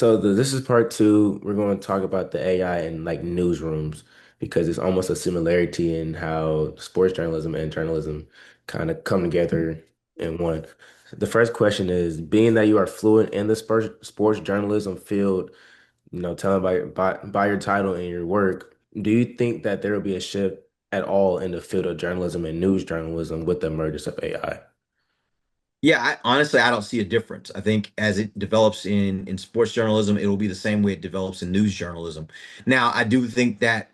This is part two. We're going to talk about the AI in like newsrooms because it's almost a similarity in how sports journalism and journalism kind of come together in one. The first question is, being that you are fluent in the sports journalism field, telling by your title and your work, do you think that there will be a shift at all in the field of journalism and news journalism with the emergence of AI? Yeah, honestly, I don't see a difference. I think as it develops in sports journalism, it will be the same way it develops in news journalism. Now, I do think that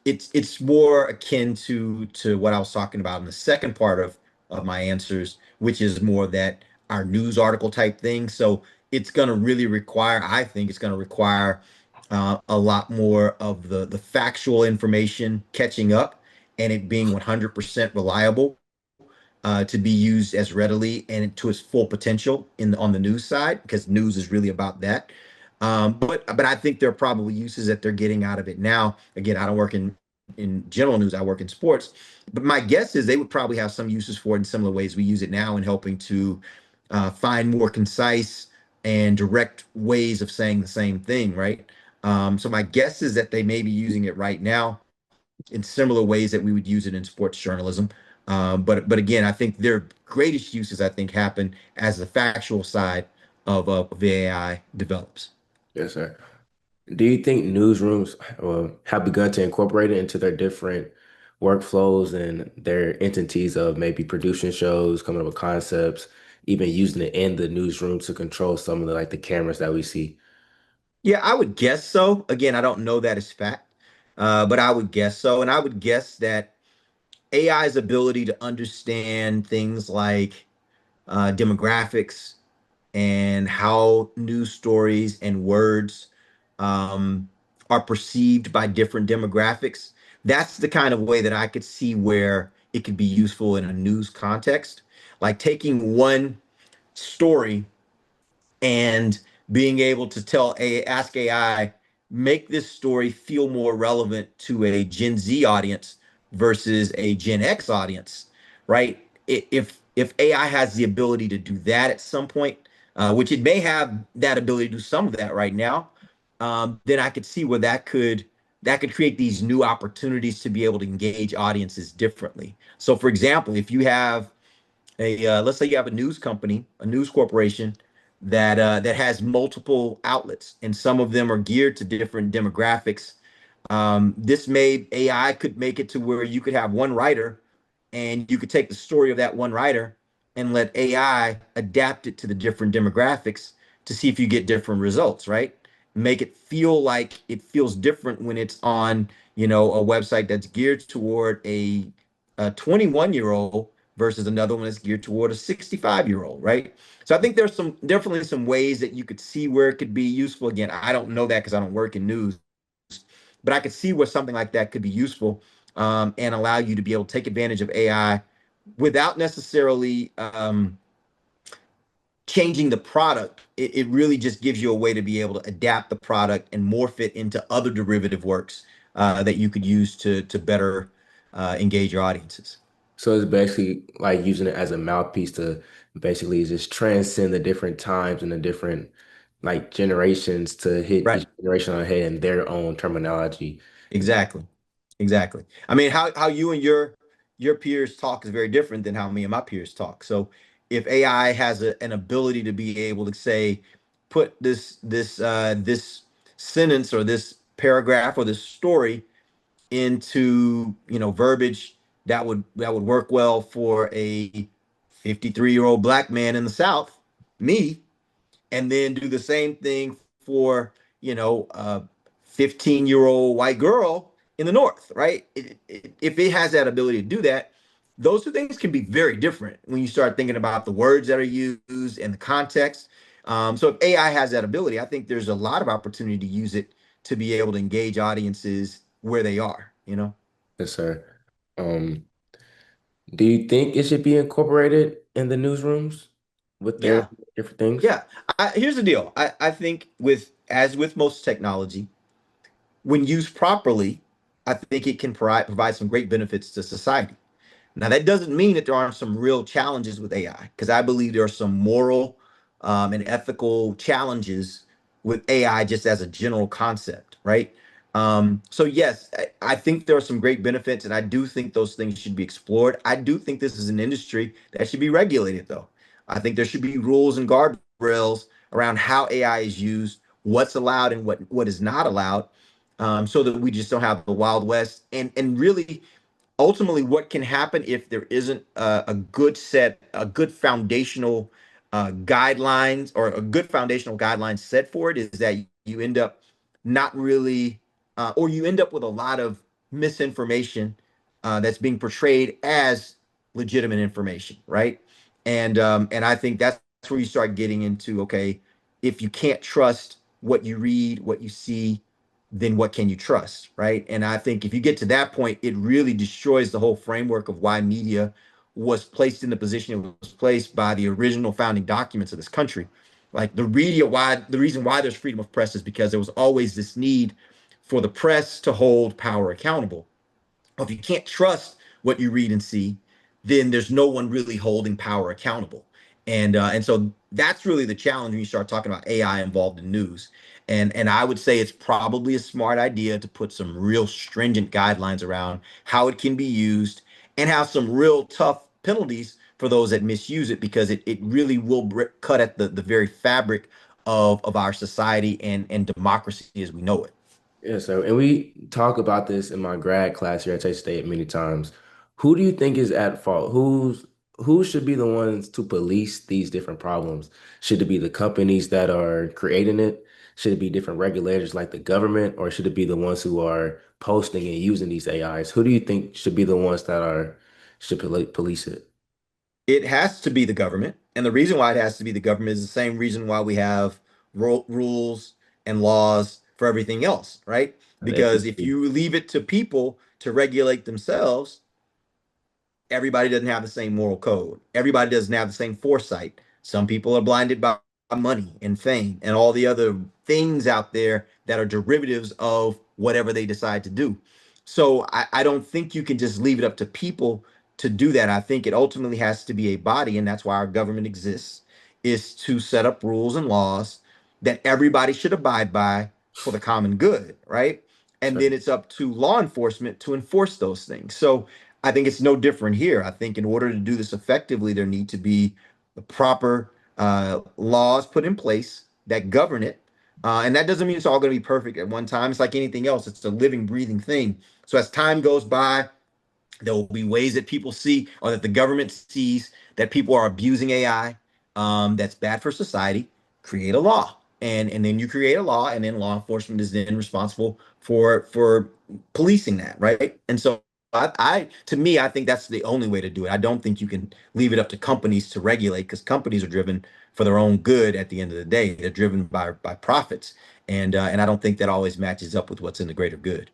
it's more akin to what I was talking about in the second part of my answers, which is more that our news article type thing. So it's going to really require, I think, it's going to require a lot more of the factual information catching up and it being 100% reliable to be used as readily and to its full potential on the news side, because news is really about that. But I think there are probably uses that they're getting out of it now. Again, I don't work in general news, I work in sports. But my guess is they would probably have some uses for it in similar ways we use it now in helping to find more concise and direct ways of saying the same thing, right? So my guess is that they may be using it right now in similar ways that we would use it in sports journalism. But again, I think their greatest uses I think happen as the factual side of the AI develops. Yes, sir. Do you think newsrooms have begun to incorporate it into their different workflows and their entities of maybe producing shows, coming up with concepts, even using it in the newsroom to control some of the cameras that we see? Yeah, I would guess so. Again, I don't know that as fact, but I would guess so, and I would guess that AI's ability to understand things like demographics and how news stories and words um, are perceived by different demographics. That's the kind of way that I could see where it could be useful in a news context. Like taking one story and being able to ask AI, make this story feel more relevant to a Gen Z audience versus a Gen X audience, right? If AI has the ability to do that at some point, which it may have that ability to do some of that right now, then I could see where that could create these new opportunities to be able to engage audiences differently. So, for example, if you have let's say you have a news company, a news corporation that has multiple outlets, and some of them are geared to different demographics. This may AI could make it to where you could have one writer, and you could take the story of that one writer and let AI adapt it to the different demographics to see if you get different results, right? Make it feel like it feels different when it's on, a website that's geared toward a 21-year-old versus another one that's geared toward a 65-year-old, right? So I think there's definitely some ways that you could see where it could be useful. Again, I don't know that because I don't work in news, but I could see where something like that could be useful and allow you to be able to take advantage of AI without necessarily changing the product. It really just gives you a way to be able to adapt the product and morph it into other derivative works that you could use to better engage your audiences. So it's basically like using it as a mouthpiece to basically just transcend the different times and the different generations to hit Right. each generation on the head in their own terminology. Exactly. Exactly. I mean, how you and your peers talk is very different than how me and my peers talk. So if AI has an ability to be able to say, put this sentence or this paragraph or this story into verbiage that would work well for a 53-year-old black man in the South, me, and then do the same thing for a 15-year-old white girl in the north, right? If it has that ability to do that, those two things can be very different when you start thinking about the words that are used and the context. So if AI has that ability, I think there's a lot of opportunity to use it to be able to engage audiences where they are. Yes, sir. Um, do you think it should be incorporated in the newsrooms with their Yeah, different things? yeah. Here's the deal. I think with most technology, when used properly, I think it can provide some great benefits to society. Now, that doesn't mean that there aren't some real challenges with AI, because I believe there are some moral and ethical challenges with AI just as a general concept, right? So yes, I think there are some great benefits, and I do think those things should be explored. I do think this is an industry that should be regulated, though. I think there should be rules and guardrails around how AI is used, what's allowed and what is not allowed, so that we just don't have the Wild West. And really, ultimately, what can happen if there isn't a good foundational guidelines, or a good foundational guidelines set for it, is that you end up not really, or you end up with a lot of misinformation that's being portrayed as legitimate information, right? And I think that's where you start getting into, okay, if you can't trust what you read, what you see, then what can you trust, right? And I think if you get to that point, it really destroys the whole framework of why media was placed in the position it was placed by the original founding documents of this country. Like the reason why there's freedom of press is because there was always this need for the press to hold power accountable. If you can't trust what you read and see, then there's no one really holding power accountable. And so that's really the challenge when you start talking about AI involved in news. And I would say it's probably a smart idea to put some real stringent guidelines around how it can be used, and have some real tough penalties for those that misuse it, because it really will cut at the very fabric of our society and democracy as we know it. Yeah, so and we talk about this in my grad class here at Texas State many times. Who do you think is at fault? Who should be the ones to police these different problems? Should it be the companies that are creating it? Should it be different regulators like the government, or should it be the ones who are posting and using these AIs? Who do you think should be the ones that are should police it? It has to be the government. And the reason why it has to be the government is the same reason why we have rules and laws for everything else, right? The Because if FCC. you leave it to people to regulate themselves, everybody doesn't have the same moral code. Everybody doesn't have the same foresight. Some people are blinded by money and fame and all the other things out there that are derivatives of whatever they decide to do. So I don't think you can just leave it up to people to do that. I think it ultimately has to be a body, and that's why our government exists, is to set up rules and laws that everybody should abide by for the common good, right? And then Sure. it's up to law enforcement to enforce those things. So I think it's no different here. I think in order to do this effectively, there need to be the proper laws put in place that govern it. And that doesn't mean it's all going to be perfect at one time. It's like anything else, it's a living, breathing thing. So as time goes by, there will be ways that people see, or that the government sees, that people are abusing AI, that's bad for society. Create a law, and then you create a law, and then law enforcement is then responsible for policing that, right? And so I to me, I think that's the only way to do it. I don't think you can leave it up to companies to regulate, because companies are driven for their own good at the end of the day. They're driven by profits, and I don't think that always matches up with what's in the greater good.